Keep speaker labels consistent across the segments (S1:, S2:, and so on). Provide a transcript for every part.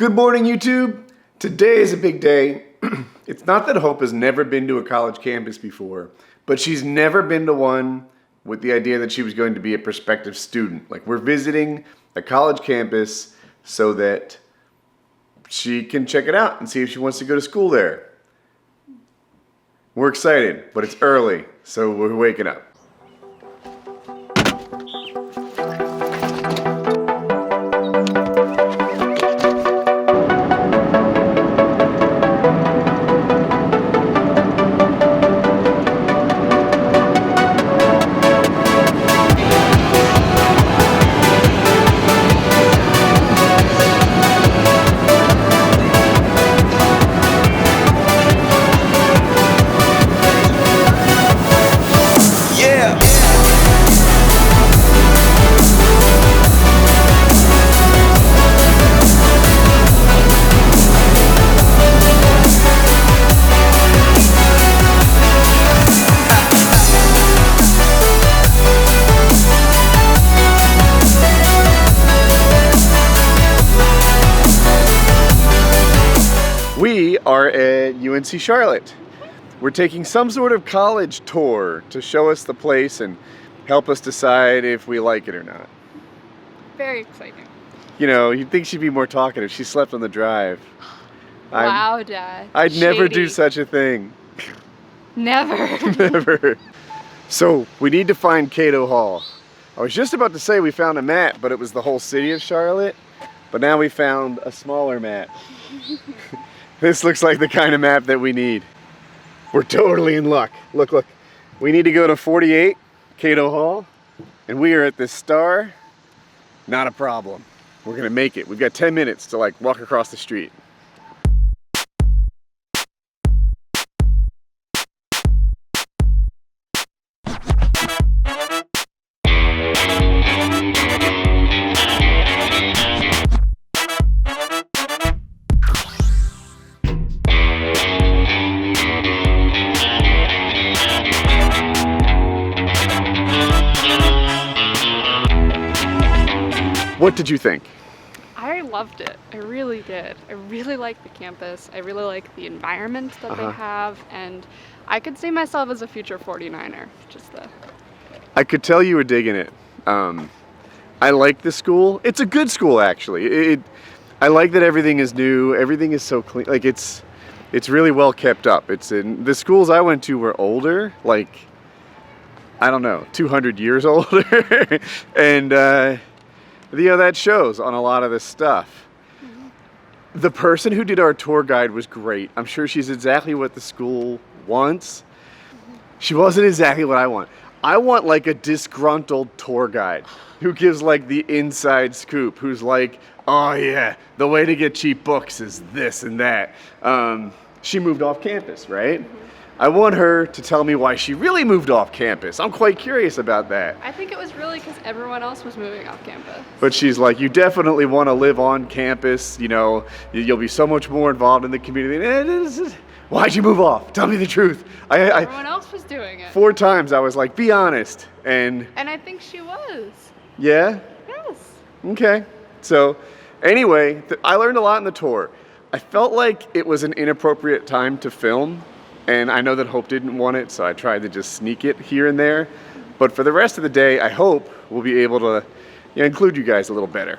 S1: Good morning, YouTube. Today is a big day. It's not that Hope has never been to a college campus before, but she's never been to one with the idea that she was going to be a prospective student. Like, we're visiting a college campus so that she can check it out and see if she wants to go to school there. We're excited, but it's early, so we're waking up. We are at UNC Charlotte. We're taking some sort of college tour to show us the place and help us decide if we like it or not.
S2: Very exciting.
S1: You know, you'd think she'd be more talkative. She slept on the drive.
S2: Wow, Dad.
S1: I'd
S2: Shady.
S1: never do such a thing.
S2: Never.
S1: Never. So, we need to find Cato Hall. I was just about to say we found a map, but it was the whole city of Charlotte. But now we found a smaller map. This looks like the kind of map that we need. We're totally in luck. Look, look. We need to go to 48, Cato Hall, and we are at this star. Not a problem. We're gonna make it. We've got 10 minutes to like walk across the street. What did you think?
S2: I loved it. I really did. I really like the campus. I really like the environment that they have, and I could see myself as a future 49er.
S1: I could tell you were digging it. I like the school. It's a good school, actually. I like that everything is new. Everything is so clean. Like, it's really well kept up. The schools I went to were older, like, I don't know, 200 years older, and you know, that shows on a lot of this stuff. The person who did our tour guide was great. I'm sure she's exactly what the school wants. She wasn't exactly what I want. I want like a disgruntled tour guide who gives like the inside scoop, who's like, oh yeah, the way to get cheap books is this and that. She moved off campus, right? I want her to tell me why she really moved off campus. I'm quite curious about that.
S2: I think it was really because everyone else was moving off campus.
S1: But she's like, you definitely want to live on campus, you know, you'll be so much more involved in the community. Why'd you move off? Tell me the truth.
S2: Everyone else was doing it.
S1: 4 times I was like, be honest. And
S2: I think she was.
S1: Yeah?
S2: Yes.
S1: Okay. So anyway, I learned a lot in the tour. I felt like it was an inappropriate time to film. And I know that Hope didn't want it, so I tried to just sneak it here and there. But for the rest of the day, I hope we'll be able to include you guys a little better.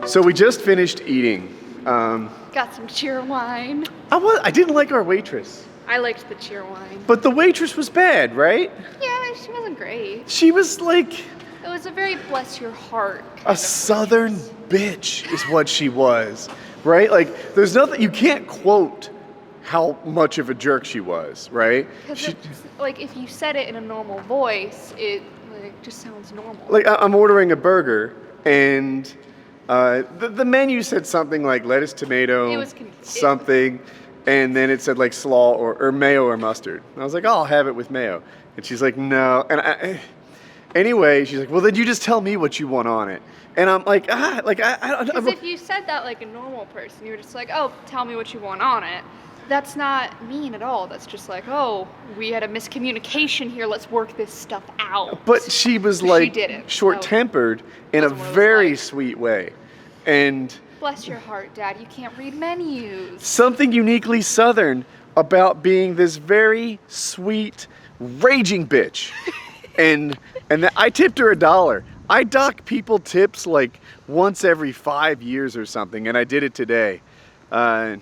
S1: So we just finished eating.
S2: Got some cheer wine.
S1: I didn't like our waitress.
S2: I liked the cheer wine.
S1: But the waitress was bad, right?
S2: Yeah, she wasn't great.
S1: She was like...
S2: It was a very bless your heart.
S1: A southern bitch is what she was, right? Like, there's nothing, you can't quote how much of a jerk she was, right?
S2: Because like, if you said it in a normal voice, it like just sounds normal.
S1: Like, I'm ordering a burger, and the menu said something like lettuce, tomato, something, and then it said like slaw or mayo or mustard. And I was like, oh, I'll have it with mayo. And she's like, no. And anyway, she's like, well, then you just tell me what you want on it. And I'm like,
S2: Because if you said that like a normal person, you were just like, oh, tell me what you want on it. that's not mean at all. That's just like, oh, we had a miscommunication here. Let's work this stuff out.
S1: But she was
S2: She
S1: like
S2: didn't.
S1: short-tempered in a
S2: Wasn't what it was
S1: very
S2: like.
S1: sweet way. And
S2: Bless your heart, Dad. You can't read menus.
S1: something uniquely Southern about being this very sweet, raging bitch. and I tipped her $1. I dock people tips like once every 5 years or something, and I did it today. I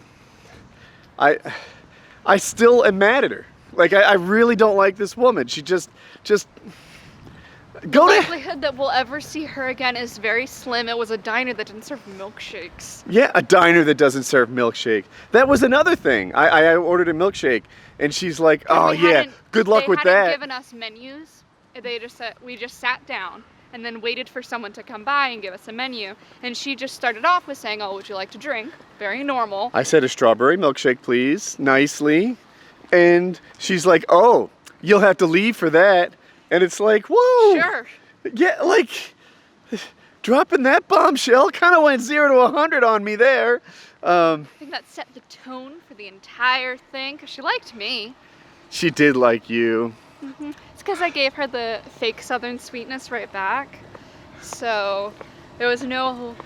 S1: still am mad at her. Like, I really don't like this woman. She just
S2: The
S1: go to.
S2: likelihood that we'll ever see her again is very slim. It was a diner that didn't serve milkshakes.
S1: Yeah, a diner that doesn't serve milkshake. That was another thing. I ordered a milkshake, and she's like, "Oh
S2: We
S1: yeah,
S2: hadn't-
S1: good luck with
S2: They
S1: that."
S2: hadn't given us menus. They just said, we just sat down and then waited for someone to come by and give us a menu. And she just started off with saying, "Oh, would you like to drink?" Very normal.
S1: I said a strawberry milkshake, please, nicely. And she's like, "Oh, you'll have to leave for that." And it's like, whoa.
S2: Sure.
S1: Yeah, like, dropping that bombshell kind of went 0 to 100 on me there.
S2: I think that set the tone for the entire thing, because she liked me.
S1: She did like you.
S2: It's because I gave her the fake Southern sweetness right back. So there was no...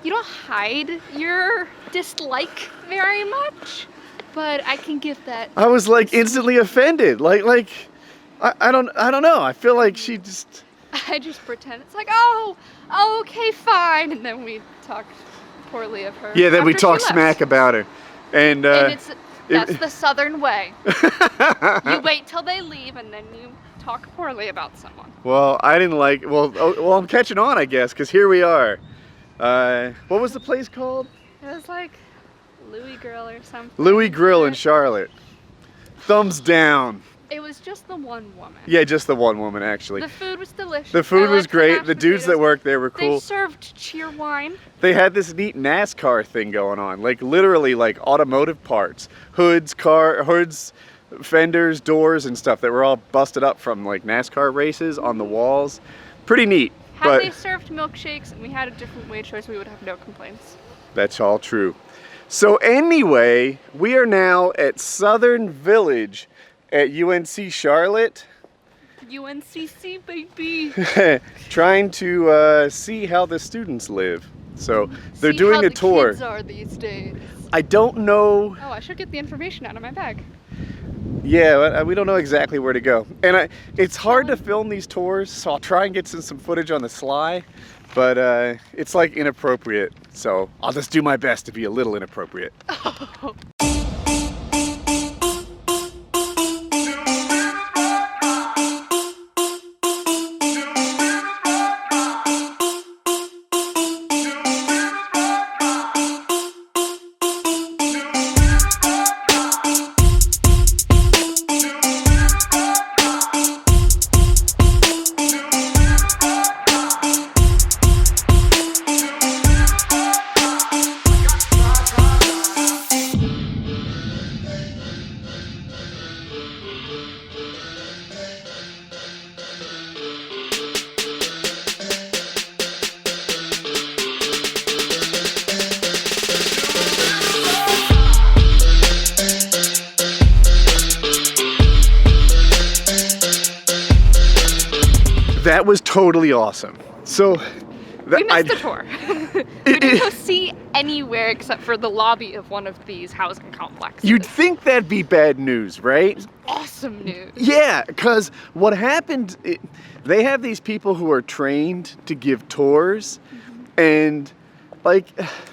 S2: You don't hide your dislike very much, but I can give that...
S1: I was like instantly offended. Like, I don't know. I feel like she just...
S2: I just pretend it's like, oh, okay, fine. And then we talk poorly of her.
S1: Yeah, then we
S2: after she
S1: talk
S2: left.
S1: smack about her. And
S2: That's the Southern way. You wait till they leave and then you talk poorly about someone.
S1: Well, I didn't like... Well, I'm catching on, I guess, because here we are. What was the place called?
S2: It was like Louis Grill or something.
S1: Louis Grill in Charlotte. Thumbs down.
S2: It was just the one woman.
S1: Yeah, just the one woman, actually.
S2: The food was delicious.
S1: The food
S2: I
S1: was
S2: liked
S1: great.
S2: mashed
S1: The dudes that
S2: potatoes.
S1: worked there were
S2: They
S1: cool.
S2: served cheer wine.
S1: They had this neat NASCAR thing going on, like literally like automotive parts, hoods, fenders, doors, and stuff that were all busted up from like NASCAR races on the walls. Pretty neat.
S2: Had
S1: But
S2: they served milkshakes and we had a different way choice, we would have no complaints.
S1: that's all true. So anyway, we are now at Southern Village at UNC Charlotte.
S2: UNCC, baby.
S1: Trying to see how the students live. So they're
S2: See
S1: doing
S2: how
S1: a
S2: the
S1: tour.
S2: kids are these days.
S1: I don't know.
S2: Oh, I should get the information out of my bag.
S1: Yeah, we don't know exactly where to go. And it's hard to film these tours, so I'll try and get some footage on the sly. But it's like inappropriate. So I'll just do my best to be a little inappropriate. That was totally awesome. So
S2: We missed the tour. We didn't go see anywhere except for the lobby of one of these housing complexes.
S1: You'd think that'd be bad news, right?
S2: Awesome news.
S1: Yeah, because what happened, they have these people who are trained to give tours, and like...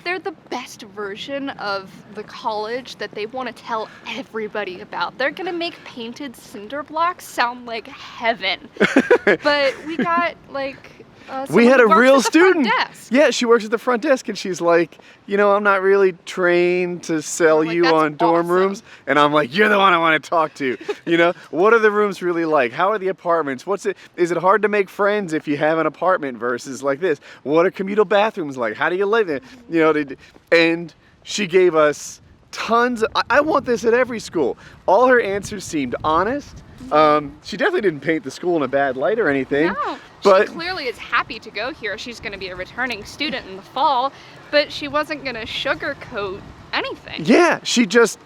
S2: They're the best version of the college that they want to tell everybody about. They're gonna make painted cinder blocks sound like heaven. But we got like...
S1: we had a
S2: someone who
S1: real
S2: works at the front
S1: student.
S2: desk.
S1: Yeah, she works at the front desk, and she's like, you know, I'm not really trained to sell
S2: I'm like,
S1: you
S2: "That's
S1: on dorm
S2: awesome."
S1: rooms. And I'm like, you're the one I want to talk to. You know, what are the rooms really like? How are the apartments? Is it hard to make friends if you have an apartment versus like this? What are communal bathrooms like? How do you live there? You know, and she gave us tons. I want this at every school. All her answers seemed honest. She definitely didn't paint the school in a bad light or anything.
S2: No,
S1: but
S2: she clearly is happy to go here. She's going to be a returning student in the fall, but she wasn't going to sugarcoat anything.
S1: yeah, she just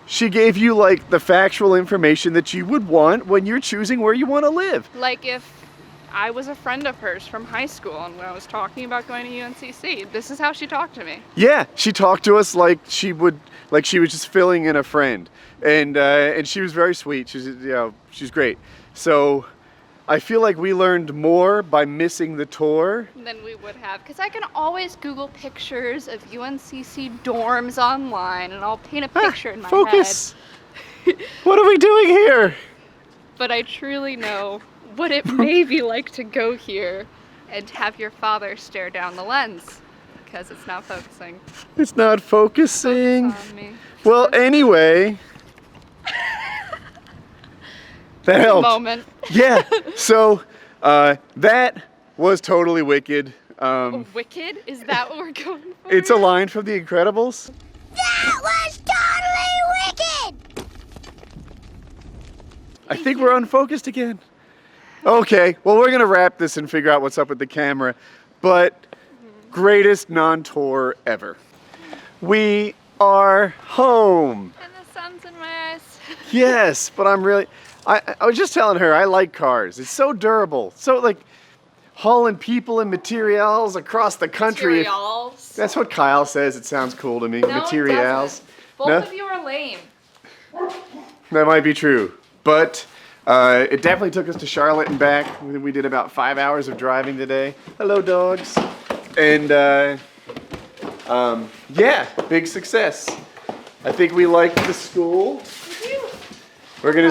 S1: She gave you like the factual information that you would want when you're choosing where you want to live.
S2: Like if I was a friend of hers from high school and when I was talking about going to UNCC, this is how she talked to me.
S1: Yeah, she talked to us like she was just filling in a friend, and she was very sweet. She's great. So I feel like we learned more by missing the tour
S2: Than we would have, because I can always Google pictures of UNCC dorms online and I'll paint a picture in my
S1: focus.
S2: head.
S1: What are we doing here?
S2: But I truly know what it may be like to go here and have your father stare down the lens because it's not focusing.
S1: It's not focusing.
S2: Focus on me.
S1: Well, anyway, that helped.
S2: Moment.
S1: Yeah. So that was totally wicked.
S2: Wicked? Is that what we're going for?
S1: It's a line from The Incredibles.
S3: That was totally wicked!
S1: I think we're unfocused again. Okay, well, we're gonna wrap this and figure out what's up with the camera, but greatest non-tour ever. We are home.
S2: And the sun's in my eyes.
S1: Yes, but I was just telling her I like cars. It's so durable. So like hauling people and materials across the country.
S2: Materials.
S1: That's what Kyle says. It sounds cool to me.
S2: No,
S1: Materials.
S2: it doesn't. Both
S1: No?
S2: of you are lame.
S1: That might be true, but it definitely took us to Charlotte and back. We did about 5 hours of driving today. Hello, dogs. And yeah, big success. I think we liked the school. We're gonna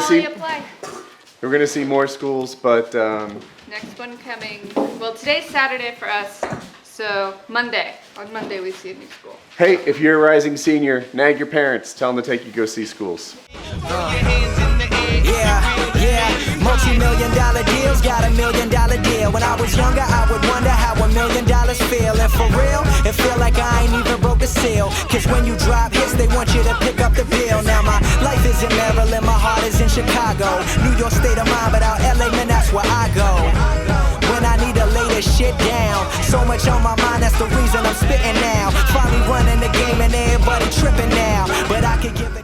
S1: see more schools, but
S2: Next one coming. Well, today's Saturday for us, so Monday. On Monday we see a new school.
S1: hey, if you're a rising senior, nag your parents. Tell them to take you go see schools.
S4: Yeah, multi-million-dollar deals, got $1 million deal. When I was younger, I would wonder how $1 million feel. And for real, it feel like I ain't even broke the seal. Cause when you drop hits, they want you to pick up the bill. Now my life is in Maryland, my heart is in Chicago. New York state of mind, but out LA, man, that's where I go. When I need to lay this shit down, so much on my mind, that's the reason I'm spitting now. Finally running the game and everybody tripping now, but I could give it